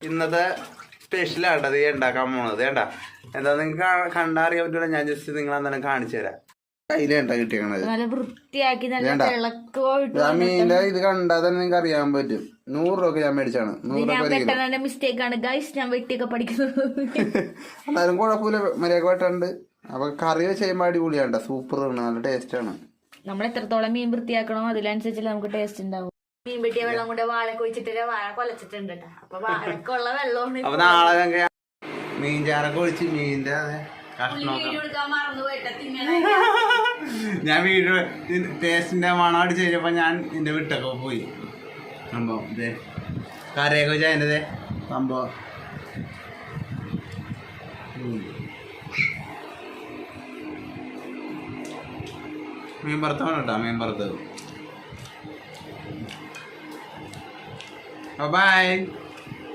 ഇന്നത്തെ സ്പെഷ്യലാട്ടത് ഉണ്ടാക്കാൻ പോണത് വേണ്ട. എന്താ നിങ്ങൾക്ക് കണ്ടറിയാൻ പറ്റില്ല, ഞാൻ ജസ്റ്റ് നിങ്ങൾ എന്തായാലും കാണിച്ചു തരാം. കയ്യിലേണ്ട കിട്ടിയത് മീൻ്റെ ഇത് കണ്ടാൽ തന്നെ നിങ്ങൾക്ക് അറിയാൻ പറ്റും. 100 രൂപ ഞാൻ മേടിച്ചാണ്. 100 മിസ്റ്റേക്ക് ആണ് ഗൈസ്, ഞാൻ വെട്ടിയൊക്കെ പഠിക്കുന്നത്. എന്നാലും കുഴപ്പമില്ല, മര്യാദ വെട്ടുണ്ട്. അപ്പൊ കറി ചെയ്യുമ്പോൾ അടിപൊളിയാണ്ട, സൂപ്പർ ആണ്, നല്ല ടേസ്റ്റ് ആണ്. നമ്മൾ എത്രത്തോളം മീൻ വൃത്തിയാക്കണോ അതിനനുസരിച്ച് നമുക്ക് ടേസ്റ്റ് ഉണ്ടാവും. മീൻ വെട്ടിയ വെള്ളം കൊണ്ട് വാഴ കൊഴിച്ചിട്ട് വാഴ കൊലച്ചിട്ടുണ്ട്. അപ്പൊ വാഴക്കുള്ള വെള്ളം അപ്പൊ നാളെ മീൻ ചാറൊക്കെ ഒഴിച്ച് മീനിന്റെ ഞാൻ വീഡിയോ ടേസ്റ്റിന്റെ മണം അടിച്ച് കഴിഞ്ഞപ്പോ ഞാൻ എന്റെ വീട്ടൊക്കെ പോയി. സംഭവം ഇതേ കറിയൊക്കെ വെച്ചാൽ അതിൻ്റെ സംഭവം മീൻ വറുത്താണ് കേട്ടോ, മീൻ വറുത്തത്. ബൈ.